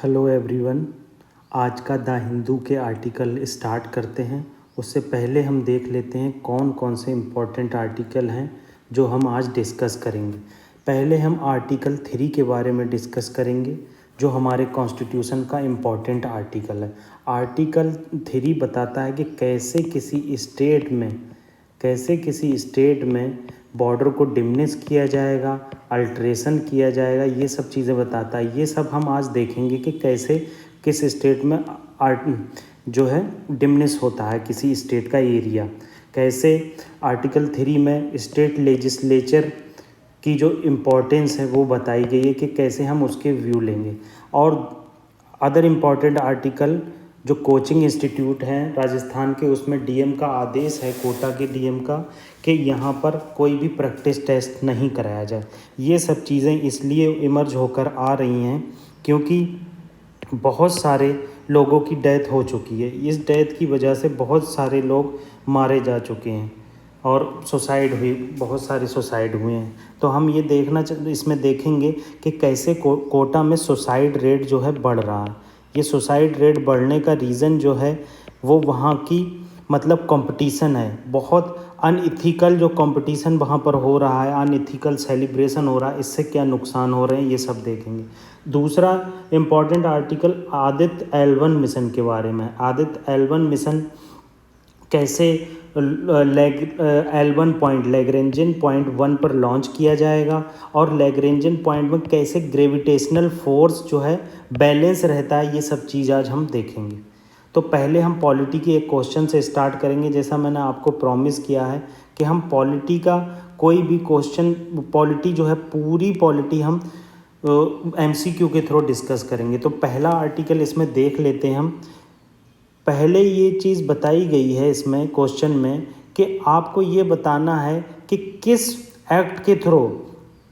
Hello everyone. आज का the Hindu के आर्टिकल स्टार्ट करते हैं। उससे पहले हम देख लेते हैं कौन कौन से इम्पोर्टेंट आर्टिकल हैं जो हम आज डिस्कस करेंगे। पहले हम आर्टिकल 3 के बारे में डिस्कस करेंगे जो हमारे कॉन्स्टिट्यूशन का इम्पोर्टेंट आर्टिकल है। आर्टिकल 3 बताता है कि कैसे किसी स्टेट में बॉर्डर को डिमिनिश किया जाएगा, अल्ट्रेशन किया जाएगा, ये सब चीज़ें बताता है। ये सब हम आज देखेंगे कि कैसे किस स्टेट में जो है डिमिनिश होता है किसी स्टेट का एरिया। कैसे आर्टिकल 3 में स्टेट लेजिस्लेचर की जो इम्पोर्टेंस है वो बताई गई है कि कैसे हम उसके व्यू लेंगे। और अदर इम्पॉर्टेंट आर्टिकल जो कोचिंग इंस्टीट्यूट हैं राजस्थान के, उसमें डीएम का आदेश है, कोटा के डीएम का, कि यहाँ पर कोई भी प्रैक्टिस टेस्ट नहीं कराया जाए। ये सब चीज़ें इसलिए इमर्ज होकर आ रही हैं क्योंकि बहुत सारे लोगों की डेथ हो चुकी है। इस डेथ की वजह से बहुत सारे लोग मारे जा चुके हैं और बहुत सारे सुसाइड हुए हैं। तो हम ये इसमें देखेंगे कि कैसे कोटा में सुसाइड रेट जो है बढ़ रहा है। ये सुसाइड रेट बढ़ने का रीज़न जो है वो वहाँ की कंपटीशन है। बहुत अनइथिकल जो कंपटीशन वहाँ पर हो रहा है, अनइथिकल सेलिब्रेशन हो रहा है, इससे क्या नुकसान हो रहे हैं ये सब देखेंगे। दूसरा important article Aditya L1 mission के बारे में। आदित्य L1 मिशन कैसे L1 पॉइंट लैग्रेंजियन पॉइंट 1 पर लॉन्च किया जाएगा और लैग्रेंजियन पॉइंट में कैसे ग्रेविटेशनल फोर्स जो है बैलेंस रहता है, ये सब चीज़ आज हम देखेंगे। तो पहले हम पॉलिटी के एक क्वेश्चन से स्टार्ट करेंगे। जैसा मैंने आपको प्रॉमिस किया है कि हम पॉलिटी का कोई भी क्वेश्चन, पॉलिटी जो है पूरी पॉलिटी हम MCQ के थ्रू डिस्कस करेंगे। तो पहला आर्टिकल इसमें देख लेते हैं हम। पहले ये चीज़ बताई गई है इसमें क्वेश्चन में कि आपको ये बताना है कि किस एक्ट के थ्रू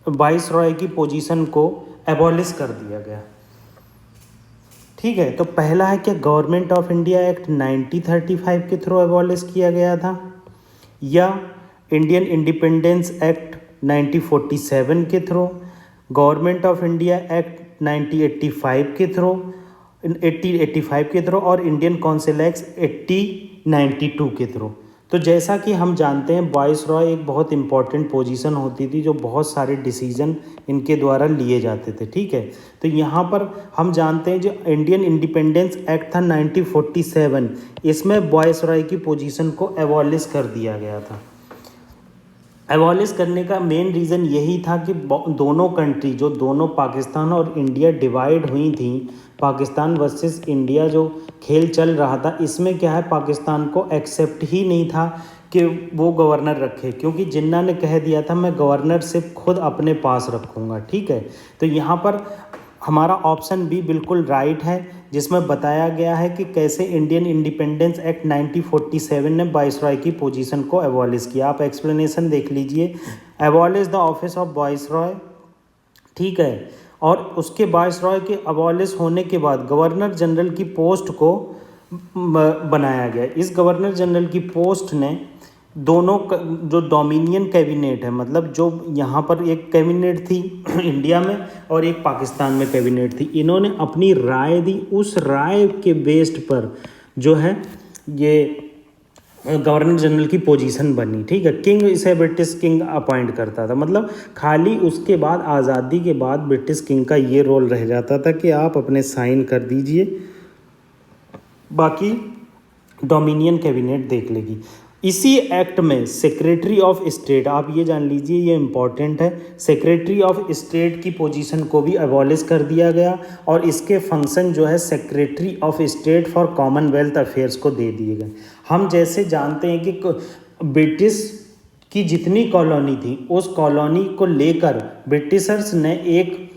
वाइसरॉय की पोजीशन को एबॉलिश कर दिया गया। ठीक है, तो पहला है कि गवर्नमेंट ऑफ इंडिया एक्ट 1935 के थ्रू एबॉलिश किया गया था, या इंडियन इंडिपेंडेंस एक्ट 1947 के through, government of India act 1985 के थ्रू, 1885 के थ्रू, और इंडियन काउंसिल एक्ट 1892 के थ्रू। तो जैसा कि हम जानते हैं वाइसरॉय एक बहुत इंपॉर्टेंट पोजीशन होती थी जो बहुत सारे डिसीजन इनके द्वारा लिए जाते थे। ठीक है, तो यहाँ पर हम जानते हैं जो इंडियन इंडिपेंडेंस एक्ट था 1947, इसमें वाइसरॉय की पोजीशन को एबॉलिश कर दिया गया था। एबॉलिश करने का मेन रीज़न यही था कि दोनों कंट्री, जो दोनों पाकिस्तान और इंडिया डिवाइड हुई थी, पाकिस्तान वर्सेस इंडिया जो खेल चल रहा था, इसमें क्या है, पाकिस्तान को एक्सेप्ट ही नहीं था कि वो गवर्नर रखे, क्योंकि जिन्ना ने कह दिया था मैं गवर्नरशिप खुद अपने पास रखूँगा। ठीक है, तो यहाँ पर हमारा ऑप्शन बी बिल्कुल राइट है, जिसमें बताया गया है कि कैसे इंडियन इंडिपेंडेंस एक्ट 1947 ने वाइसरॉय की पोजीशन को एबॉलिश किया। आप एक्सप्लेनेशन देख लीजिए। Abolish the office of viceroy, ठीक है, और उसके वाइसरॉय के एबॉलिश होने के बाद गवर्नर जनरल की पोस्ट को बनाया गया। इस गवर्नर जनरल की पोस्ट ने दोनों जो डोमिनियन कैबिनेट है, जो यहाँ पर एक कैबिनेट थी इंडिया में और एक पाकिस्तान में कैबिनेट थी, इन्होंने अपनी राय दी। उस राय के बेस्ड पर जो है ये गवर्नर जनरल की पोजीशन बनी। ठीक है, किंग इसे ब्रिटिश किंग अपॉइंट करता था, खाली उसके बाद आज़ादी के बाद ब्रिटिश किंग का ये रोल रह जाता था कि आप अपने साइन कर दीजिए, बाकी डोमिनियन कैबिनेट देख लेगी। इसी एक्ट में सेक्रेटरी ऑफ स्टेट, आप ये जान लीजिए, ये इम्पॉर्टेंट है, सेक्रेटरी ऑफ स्टेट की पोजीशन को भी एबॉलिश कर दिया गया और इसके फंक्शन जो है secretary of state for Commonwealth affairs को दे दिए गए। हम जैसे जानते हैं कि ब्रिटिश की जितनी कॉलोनी थी, उस कॉलोनी को लेकर ब्रिटिशर्स ने एक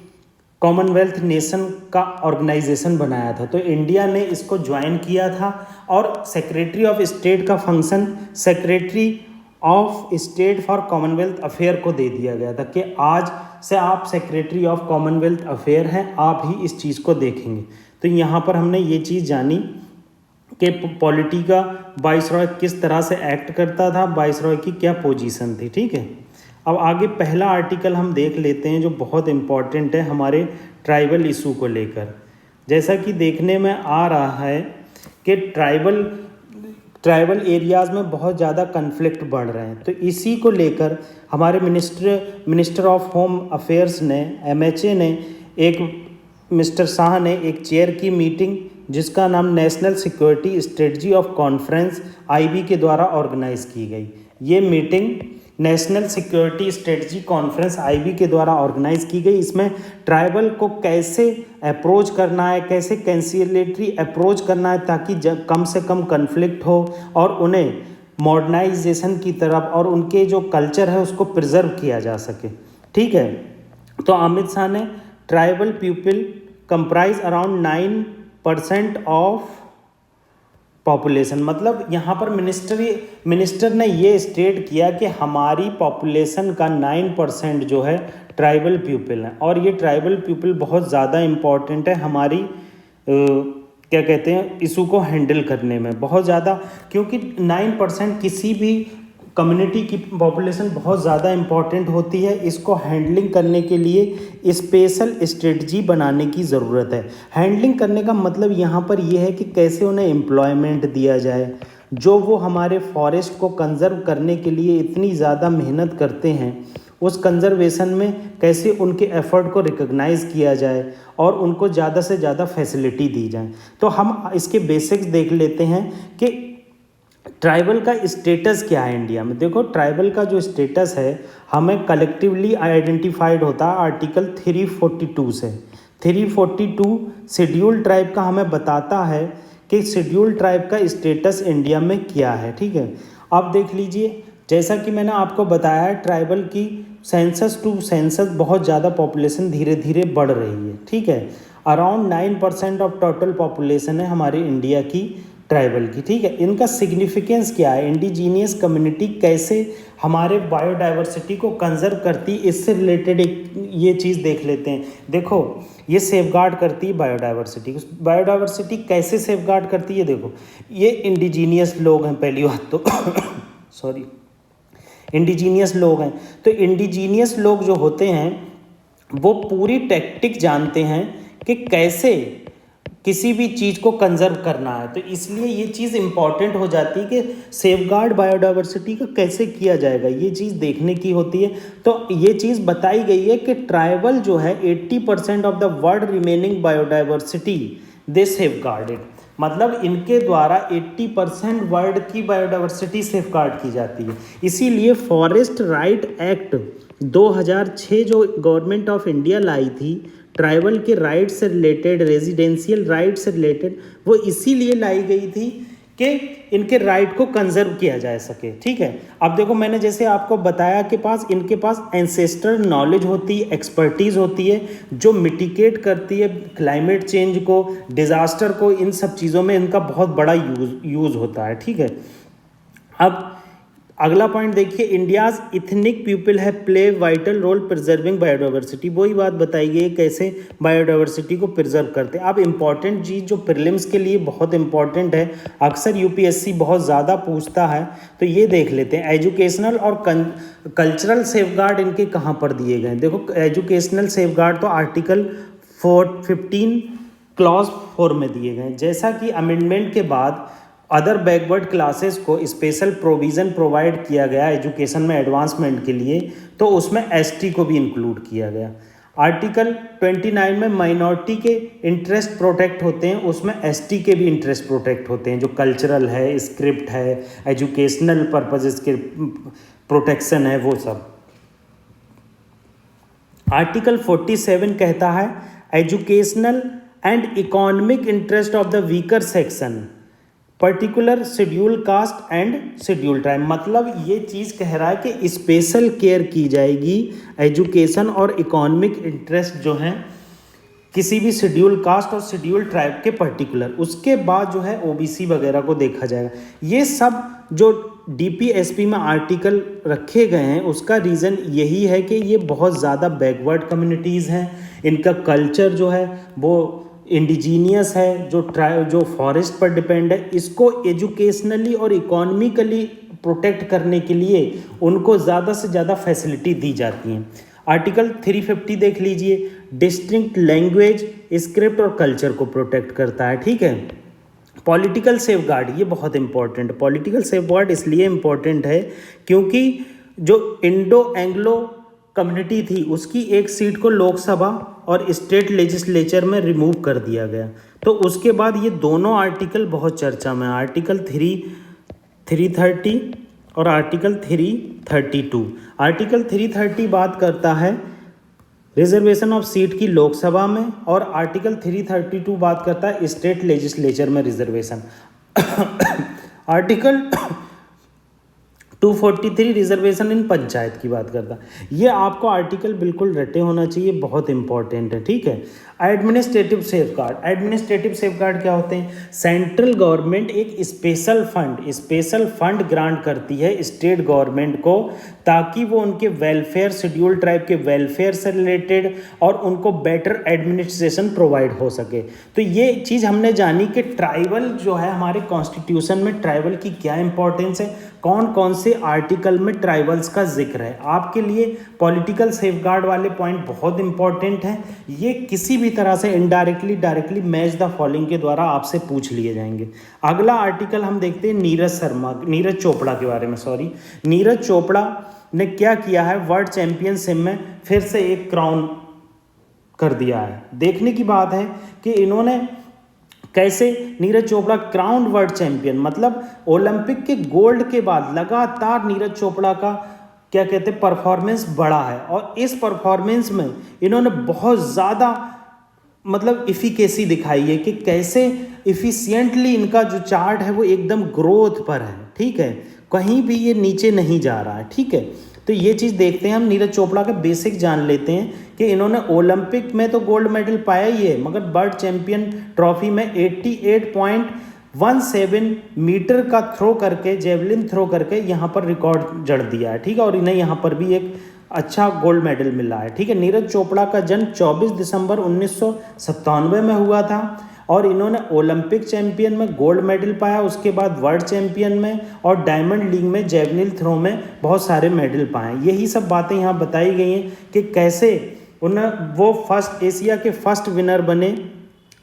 कॉमनवेल्थ नेशन का ऑर्गेनाइजेशन बनाया था, तो इंडिया ने इसको ज्वाइन किया था और सेक्रेटरी ऑफ स्टेट का function secretary of state for Commonwealth affair को दे दिया गया था कि आज से आप सेक्रेटरी ऑफ कॉमनवेल्थ अफेयर हैं, आप ही इस चीज़ को देखेंगे। तो यहाँ पर हमने ये चीज़ जानी कि पॉलिटी का वाइसरॉय किस तरह से एक्ट करता था, वाइसरॉय की क्या पोजीशन थी। ठीक है, अब आगे पहला आर्टिकल हम देख लेते हैं जो बहुत इम्पॉर्टेंट है हमारे ट्राइबल इशू को लेकर। जैसा कि देखने में आ रहा है कि ट्राइबल एरियाज़ में बहुत ज़्यादा कन्फ्लिक्ट बढ़ रहे हैं। तो इसी को लेकर हमारे मिनिस्टर ऑफ होम अफेयर्स ने, MHA ने, मिस्टर शाह ने एक चेयर की मीटिंग जिसका नाम national security strategy of conference IB के द्वारा ऑर्गेनाइज की गई। ये meeting national security strategy conference IB के द्वारा ऑर्गेनाइज की गई। इसमें ट्राइबल को कैसे अप्रोच करना है, कैसे कंसिलिएटरी अप्रोच करना है ताकि कम से कम कन्फ्लिक्ट हो और उन्हें मॉडर्नाइजेशन की तरफ और उनके जो कल्चर है उसको प्रिजर्व किया जा सके। ठीक है, तो अमित शाह ने tribal people comprise around 9% of population, मतलब यहाँ पर मिनिस्टर ने ये स्टेट किया कि हमारी पॉपुलेशन का 9% जो है ट्राइबल पीपल है। और ये ट्राइबल पीपल बहुत ज़्यादा इम्पॉर्टेंट है हमारी क्या कहते हैं इशू को हैंडल करने में, बहुत ज़्यादा, क्योंकि 9% किसी भी कम्युनिटी की पॉपुलेशन बहुत ज़्यादा इम्पॉर्टेंट होती है। इसको हैंडलिंग करने के लिए स्पेशल स्ट्रेटजी बनाने की ज़रूरत है। हैंडलिंग करने का मतलब यहाँ पर यह है कि कैसे उन्हें एम्प्लॉयमेंट दिया जाए, जो वो हमारे फॉरेस्ट को कंजर्व करने के लिए इतनी ज़्यादा मेहनत करते हैं, उस कंजर्वेशन में कैसे उनके एफर्ट को रिकॉग्नाइज़ किया जाए और उनको ज़्यादा से ज़्यादा फैसिलिटी दी जाए। तो हम इसके बेसिक्स देख लेते हैं कि ट्राइबल का स्टेटस क्या है इंडिया में। देखो, ट्राइबल का जो स्टेटस है हमें कलेक्टिवली आइडेंटिफाइड होता है आर्टिकल 342 से। 342 शेड्यूल ट्राइब का हमें बताता है कि शेड्यूल ट्राइब का स्टेटस इंडिया में क्या है। ठीक है, अब देख लीजिए, जैसा कि मैंने आपको बताया है ट्राइबल की सेंसस टू सेंसस बहुत ज़्यादा पॉपुलेशन धीरे धीरे बढ़ रही है। ठीक है, अराउंड 9% ऑफ टोटल पॉपुलेशन है हमारी इंडिया की ट्राइबल की। ठीक है, इनका सिग्निफिकेंस क्या है, इंडिजीनियस कम्युनिटी कैसे हमारे बायोडाइवर्सिटी को कंजर्व करती, इससे रिलेटेड एक ये चीज़ देख लेते हैं। देखो, ये सेफगार्ड करती है बायोडाइवर्सिटी। बायोडाइवर्सिटी कैसे सेफगार्ड करती है, देखो, ये इंडिजीनियस लोग हैं पहली बात तो सॉरी, इंडिजीनियस लोग हैं। तो इंडिजीनियस लोग जो होते हैं वो पूरी टैक्टिक जानते हैं कि कैसे किसी भी चीज़ को कंजर्व करना है। तो इसलिए ये चीज़ इम्पॉर्टेंट हो जाती है कि सेफगार्ड बायोडाइवर्सिटी का कैसे किया जाएगा, ये चीज़ देखने की होती है। तो ये चीज़ बताई गई है कि ट्राइबल जो है 80% of the world remaining biodiversity they safeguarded, मतलब इनके द्वारा 80% वर्ल्ड की बायोडाइवर्सिटी सेफगार्ड की जाती है। इसीलिए फॉरेस्ट राइट एक्ट 2006 जो गवर्नमेंट ऑफ इंडिया लाई थी ट्राइबल के राइट से रिलेटेड, रेजिडेंशियल राइट से रिलेटेड, वो इसीलिए लाई गई थी कि इनके राइट को कंजर्व किया जा सके। ठीक है, अब देखो, मैंने जैसे आपको बताया कि इनके पास एंसेस्ट्रल नॉलेज होती है, एक्सपर्टीज़ होती है जो मिटिगेट करती है क्लाइमेट चेंज को, डिज़ास्टर को, इन सब चीज़ों में इनका बहुत बड़ा यूज़ होता है। ठीक है, अब अगला पॉइंट देखिए, इंडियाज़ इथनिक पीपल है play vital role preserving biodiversity. वही बात बताई गई है कैसे बायोडाइवर्सिटी को प्रिजर्व करते हैं। अब इम्पॉर्टेंट चीज़ जो प्रीलिम्स के लिए बहुत इंपॉर्टेंट है, अक्सर UPSC बहुत ज़्यादा पूछता है, तो ये देख लेते हैं एजुकेशनल और कल्चरल सेफगार्ड इनके कहाँ पर दिए गए हैं। देखो, एजुकेशनल सेफगार्ड तो आर्टिकल 15 क्लॉज 4 में दिए गए हैं। जैसा कि अमेंडमेंट के बाद अदर बैकवर्ड क्लासेस को स्पेशल प्रोविज़न प्रोवाइड किया गया एजुकेशन में एडवांसमेंट के लिए, तो उसमें ST को भी इंक्लूड किया गया। आर्टिकल 29 में माइनॉरिटी के इंटरेस्ट प्रोटेक्ट होते हैं, उसमें ST के भी इंटरेस्ट प्रोटेक्ट होते हैं, जो कल्चरल है, स्क्रिप्ट है, एजुकेशनल पर्पजेस के प्रोटेक्शन है, वो सब। आर्टिकल 47 कहता है educational and economic interest of the weaker section particular schedule caste and schedule tribe, मतलब ये चीज़ कह रहा है कि स्पेशल केयर की जाएगी एजुकेशन और इकोनॉमिक इंटरेस्ट जो हैं किसी भी शेड्यूल कास्ट और शेड्यूल ट्राइब के पर्टिकुलर। उसके बाद जो है OBC वगैरह को देखा जाएगा। ये सब जो DPSP में आर्टिकल रखे गए हैं उसका रीज़न यही है कि ये बहुत ज़्यादा बैकवर्ड कम्युनिटीज़ हैं, इनका कल्चर जो है वो इंडिजीनियस है, जो फॉरेस्ट पर डिपेंड है, इसको एजुकेशनली और इकोनॉमिकली प्रोटेक्ट करने के लिए उनको ज़्यादा से ज़्यादा फैसिलिटी दी जाती हैं। आर्टिकल 350 देख लीजिए, डिस्टिंक्ट लैंग्वेज, स्क्रिप्ट और कल्चर को प्रोटेक्ट करता है, ठीक है। पॉलिटिकल सेफगार्ड, ये बहुत इंपॉर्टेंट है। पॉलिटिकल सेफगार्ड इसलिए इम्पॉर्टेंट है क्योंकि जो इंडो एंग्लो कम्युनिटी थी उसकी एक सीट को लोकसभा और स्टेट लेजिस्लेचर में रिमूव कर दिया गया। तो उसके बाद ये दोनों आर्टिकल बहुत चर्चा में, आर्टिकल 330 और आर्टिकल 332। आर्टिकल 330 बात करता है रिजर्वेशन ऑफ सीट की लोकसभा में, और आर्टिकल 332 बात करता है स्टेट लेजिस्लेचर में रिजर्वेशन। आर्टिकल 243 रिजर्वेशन इन पंचायत की बात करता है। ये आपको आर्टिकल बिल्कुल रटे होना चाहिए, बहुत इंपॉर्टेंट है, ठीक है। एडमिनिस्ट्रेटिव सेफगार्ड, एडमिनिस्ट्रेटिव सेफगार्ड क्या होते हैं? सेंट्रल गवर्नमेंट एक स्पेशल फंड ग्रांट करती है स्टेट गवर्नमेंट को, ताकि वो उनके वेलफेयर, शेड्यूल्ड ट्राइब के वेलफेयर से रिलेटेड और उनको बेटर एडमिनिस्ट्रेशन प्रोवाइड हो सके। तो ये चीज़ हमने जानी कि ट्राइबल जो है हमारे कॉन्स्टिट्यूशन में ट्राइबल की क्या इंपॉर्टेंस है, कौन कौन से आर्टिकल में ट्राइबल्स का जिक्र है। आपके लिए पॉलिटिकल सेफगार्ड वाले पॉइंट बहुत इंपॉर्टेंट हैं। ये किसी भी तरह से indirectly directly match the following के द्वारा आपसे पूछ लिए जाएंगे। अगला आर्टिकल हम देखते हैं नीरज चोपड़ा के बारे में। नीरज चोपड़ा ने क्या किया है, वर्ल्ड चैंपियनशिप में फिर से एक क्राउन कर दिया है। देखने की बात है कि इन्होंने कैसे, Neeraj Chopra crown world champion, मतलब ओलंपिक के गोल्ड के बाद लगातार नीरज चोपड़ा का क्या कहते हैं परफॉर्मेंस बढ़ा है, और इस परफॉर्मेंस में इन्होंने बहुत ज़्यादा मतलब इफिकेसी दिखाई है कि कैसे इफिशिएंटली इनका जो चार्ट है वो एकदम ग्रोथ पर है, ठीक है, कहीं भी ये नीचे नहीं जा रहा है, ठीक है। तो ये चीज़ देखते हैं हम, नीरज चोपड़ा का बेसिक जान लेते हैं कि इन्होंने ओलंपिक में तो गोल्ड मेडल पाया ही है, मगर वर्ल्ड चैंपियन ट्रॉफी में 88.17 मीटर का थ्रो करके, जेवलिन थ्रो करके यहाँ पर रिकॉर्ड जड़ दिया है, ठीक है, और इन्हें यहाँ पर भी एक अच्छा गोल्ड मेडल मिला है, ठीक है। नीरज चोपड़ा का जन्म 24 दिसंबर 1997 में हुआ था, और इन्होंने ओलंपिक चैंपियन में गोल्ड मेडल पाया, उसके बाद वर्ल्ड चैंपियन में और डायमंड लीग में जेवलिन थ्रो में बहुत सारे मेडल पाए। यही सब बातें यहाँ बताई गई हैं कि कैसे वो फर्स्ट एशिया के फर्स्ट विनर बने,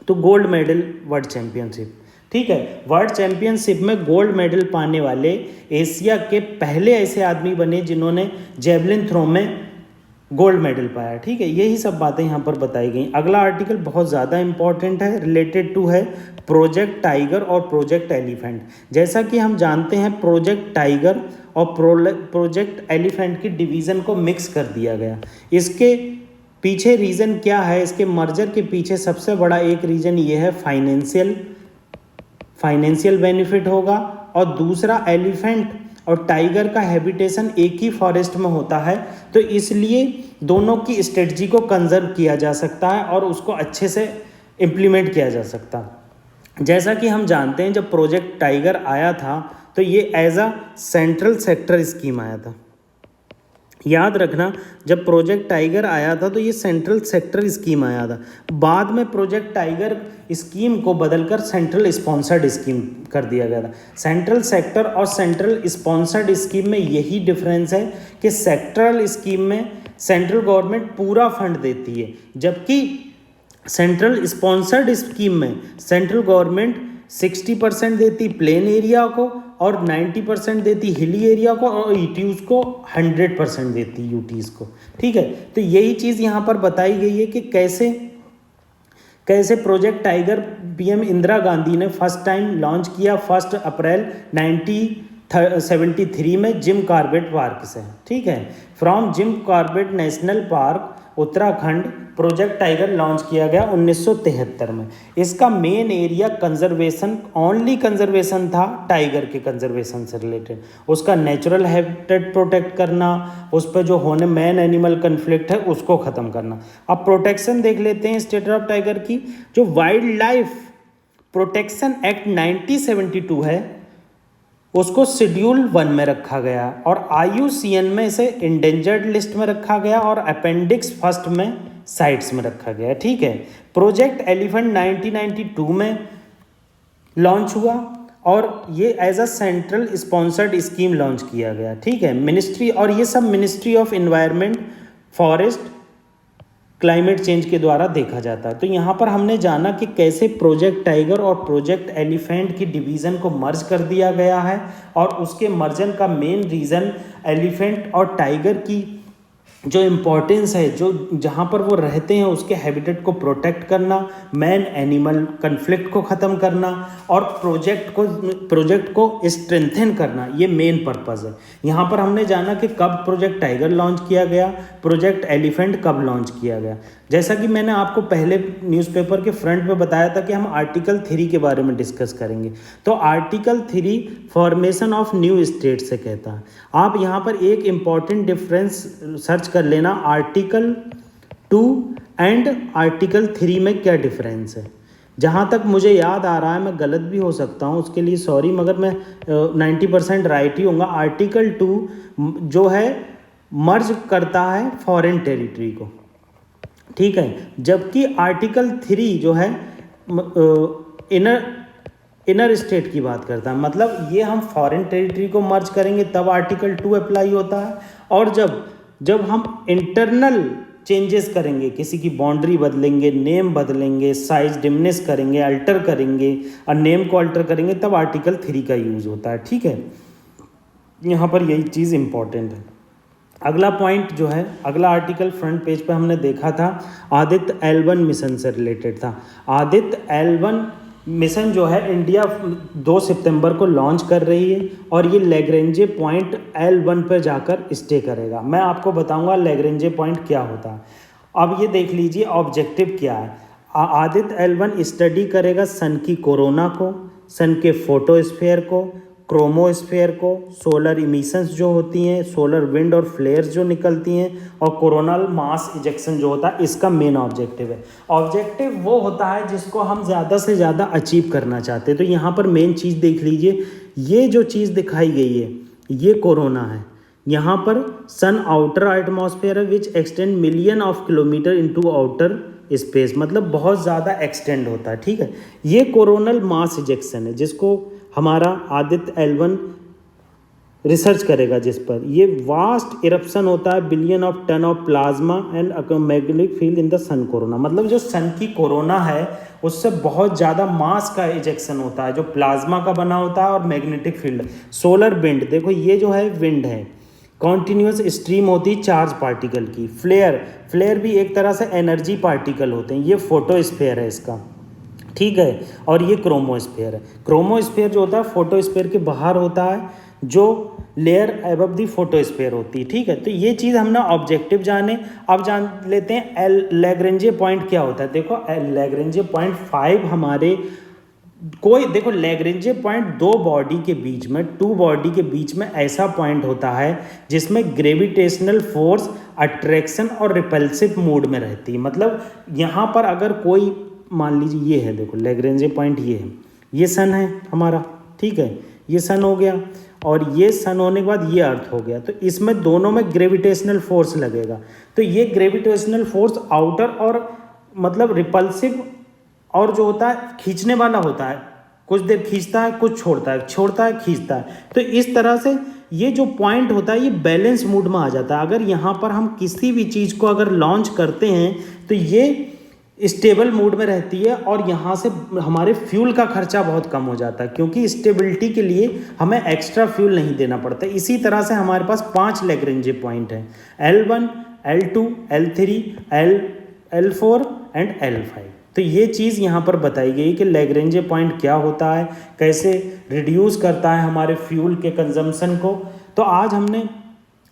तो गोल्ड मेडल वर्ल्ड चैंपियनशिप, ठीक है। वर्ल्ड चैंपियनशिप में गोल्ड मेडल पाने वाले एशिया के पहले ऐसे आदमी बने जिन्होंने जेवलिन थ्रो में गोल्ड मेडल पाया, ठीक है। यही सब बातें यहाँ पर बताई गई। अगला आर्टिकल बहुत ज़्यादा इंपॉर्टेंट है, रिलेटेड टू है प्रोजेक्ट टाइगर और प्रोजेक्ट एलिफेंट। जैसा कि हम जानते हैं प्रोजेक्ट टाइगर और प्रोजेक्ट एलिफेंट की डिवीज़न को मिक्स कर दिया गया। इसके पीछे रीज़न क्या है? इसके मर्जर के पीछे सबसे बड़ा एक रीज़न ये है फाइनेंशियल बेनिफिट होगा, और दूसरा एलिफेंट और टाइगर का हैबिटेशन एक ही फॉरेस्ट में होता है, तो इसलिए दोनों की स्ट्रेटजी को कंजर्व किया जा सकता है और उसको अच्छे से इम्प्लीमेंट किया जा सकता है। जैसा कि हम जानते हैं जब प्रोजेक्ट टाइगर आया था तो ये as a central sector scheme आया था। याद रखना, जब प्रोजेक्ट टाइगर आया था तो ये सेंट्रल सेक्टर स्कीम आया था। बाद में प्रोजेक्ट टाइगर स्कीम को बदलकर सेंट्रल स्पॉन्सर्ड स्कीम कर दिया गया था। सेंट्रल सेक्टर और सेंट्रल स्पॉन्सर्ड स्कीम में यही डिफरेंस है कि सेक्टरल स्कीम में सेंट्रल गवर्नमेंट पूरा फंड देती है, जबकि सेंट्रल स्पॉन्सर्ड स्कीम में सेंट्रल गवर्नमेंट 60% देती प्लेन एरिया को और 90% देती हिली एरिया को, और यूटीज़ को 100% देती यूटीज़ को, ठीक है। तो यही चीज़ यहाँ पर बताई गई है कि कैसे project tiger PM Indira Gandhi ने फर्स्ट टाइम लॉन्च किया 1 अप्रैल 1973 में जिम कॉर्बेट पार्क से, ठीक है। From Jim Corbett national park Uttarakhand project tiger launch किया गया 1973 में। इसका मेन एरिया ओनली कंजर्वेशन था, टाइगर के कंजर्वेशन से रिलेटेड, उसका नेचुरल हैबिटेट प्रोटेक्ट करना, उस पर जो होने मैन एनिमल कन्फ्लिक्ट है उसको ख़त्म करना। अब प्रोटेक्शन देख लेते हैं स्टेट ऑफ टाइगर की। जो वाइल्ड लाइफ प्रोटेक्शन एक्ट 1972 है उसको शेड्यूल 1 में रखा गया और IUCN में इसे इंडेंजर्ड लिस्ट में रखा गया और अपेंडिक्स 1 में साइट्स में रखा गया, ठीक है। प्रोजेक्ट एलिफेंट 1992 में लॉन्च हुआ और ये as a central sponsored scheme launch किया गया, ठीक है। मिनिस्ट्री, और ये सब ministry of environment forest climate change के द्वारा देखा जाता है। तो यहाँ पर हमने जाना कि कैसे प्रोजेक्ट टाइगर और प्रोजेक्ट एलिफेंट की डिवीज़न को मर्ज कर दिया गया है, और उसके मर्जन का मेन रीज़न एलिफेंट और टाइगर की जो इम्पोर्टेंस है, जो जहाँ पर वो रहते हैं उसके हैबिटेट को प्रोटेक्ट करना, मैन एनिमल कन्फ्लिक्ट को ख़त्म करना और प्रोजेक्ट को स्ट्रेंथन करना, ये मेन पर्पज़ है। यहाँ पर हमने जाना कि कब प्रोजेक्ट टाइगर लॉन्च किया गया, प्रोजेक्ट एलिफेंट कब लॉन्च किया गया। जैसा कि मैंने आपको पहले न्यूज़पेपर के फ्रंट पे बताया था कि हम आर्टिकल 3 के बारे में डिस्कस करेंगे। तो article 3 formation of new state से कहता है। आप यहाँ पर एक इम्पॉर्टेंट डिफरेंस सर्च कर लेना, आर्टिकल 2 एंड आर्टिकल 3 में क्या डिफरेंस है। जहाँ तक मुझे याद आ रहा है, मैं गलत भी हो सकता हूँ, उसके लिए सॉरी, मगर मैं 90% राइट ही होऊंगा। आर्टिकल 2 जो है मर्ज करता है फॉरेन टेरिटरी को, ठीक है, जबकि आर्टिकल 3 जो है इनर स्टेट की बात करता है। मतलब ये हम फॉरेन टेरिटरी को मर्ज करेंगे तब आर्टिकल 2 अप्लाई होता है, और जब हम इंटरनल चेंजेस करेंगे, किसी की बाउंड्री बदलेंगे, नेम बदलेंगे, साइज डिमिनिश करेंगे, अल्टर करेंगे और नेम को अल्टर करेंगे, तब आर्टिकल 3 का यूज़ होता है, ठीक है। यहाँ पर यही चीज़ इम्पॉर्टेंट है। अगला पॉइंट जो है, अगला आर्टिकल फ्रंट पेज पे हमने देखा था, आदित्य L1 मिशन से रिलेटेड था। आदित्य L1 मिशन जो है इंडिया 2 सितंबर को लॉन्च कर रही है, और ये लैग्रेंजे पॉइंट L1 पर जाकर स्टे करेगा। मैं आपको बताऊंगा लैग्रेंजे पॉइंट क्या होता है। अब ये देख लीजिए ऑब्जेक्टिव क्या है। आदित्य L1 स्टडी करेगा सन की कोरोना को, सन के फोटोस्फीयर को, क्रोमोस्फीयर को, सोलर इमिशंस जो होती हैं, सोलर विंड और फ्लेयर्स जो निकलती हैं, और कोरोनल मास इजेक्शन जो होता है, इसका मेन ऑब्जेक्टिव है। ऑब्जेक्टिव वो होता है जिसको हम ज़्यादा से ज़्यादा अचीव करना चाहते हैं। तो यहाँ पर मेन चीज़ देख लीजिए, ये जो चीज़ दिखाई गई है ये कोरोना है। यहाँ पर सन आउटर एटमॉस्फेयर है which extend million of kilometre into outer space, मतलब बहुत ज़्यादा एक्सटेंड होता है, ठीक है। ये कोरोनल मास इजेक्शन है जिसको हमारा आदित्य L1 रिसर्च करेगा, जिस पर ये वास्ट इरप्शन होता है, billion of ton of plasma and magnetic field in the sun corona. मतलब जो सन की कोरोना है उससे बहुत ज़्यादा मास का इजेक्शन होता है जो प्लाज्मा का बना होता है, और मैग्नेटिक फील्ड, सोलर विंड, देखो ये जो है विंड है, कॉन्टीन्यूस स्ट्रीम होती है चार्ज पार्टिकल की, फ्लेयर भी एक तरह से एनर्जी पार्टिकल होते हैं। ये फोटोस्फीयर है इसका, ठीक है, और ये क्रोमोस्फीयर है। क्रोमोस्फीयर जो होता है फोटोस्फीयर के बाहर होता है, जो लेयर अबव दी फोटोस्फीयर होती है, ठीक है। तो ये चीज़ हमने ऑब्जेक्टिव जाने। अब जान लेते हैं लैग्रेंजे पॉइंट क्या होता है। देखो लैग्रेंजे पॉइंट 5 हमारे देखो लैग्रेंजे पॉइंट टू बॉडी के बीच में ऐसा पॉइंट होता है जिसमें ग्रेविटेशनल फोर्स अट्रैक्शन और रिपल्सिव मोड में रहती है। मतलब यहाँ पर अगर कोई, मान लीजिए ये है, देखो लैग्रेंजे पॉइंट ये है, ये सन है हमारा, ठीक है, ये सन हो गया, और ये सन होने के बाद ये अर्थ हो गया। तो इसमें दोनों में ग्रेविटेशनल फोर्स लगेगा। तो ये ग्रेविटेशनल फोर्स आउटर और मतलब रिपल्सिव और जो होता है खींचने वाला होता है, कुछ देर खींचता है, कुछ छोड़ता है, खींचता है। तो इस तरह से ये जो पॉइंट होता है ये बैलेंस मूड में आ जाता है। अगर यहाँ पर हम किसी भी चीज़ को अगर लॉन्च करते हैं तो ये स्टेबल मूड में रहती है, और यहाँ से हमारे फ्यूल का खर्चा बहुत कम हो जाता है, क्योंकि स्टेबिलिटी के लिए हमें एक्स्ट्रा फ्यूल नहीं देना पड़ता। इसी तरह से हमारे पास 5 लैग्रेंजे पॉइंट हैं, L1, L2, L3, L4 and L5। तो ये चीज़ यहाँ पर बताई गई कि लैग्रेंजे पॉइंट क्या होता है, कैसे रिड्यूस करता है हमारे फ्यूल के कंजम्पशन को। तो आज हमने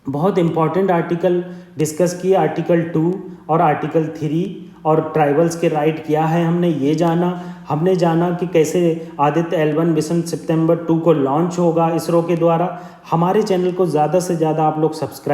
बहुत इंपॉर्टेंट आर्टिकल डिस्कस किए, आर्टिकल 2 और आर्टिकल 3, और ट्राइबल्स के राइट क्या है हमने जाना कि कैसे आदित्य L1 मिशन सितंबर 2 को लॉन्च होगा इसरो के द्वारा। हमारे चैनल को ज़्यादा से ज़्यादा आप लोग सब्सक्राइब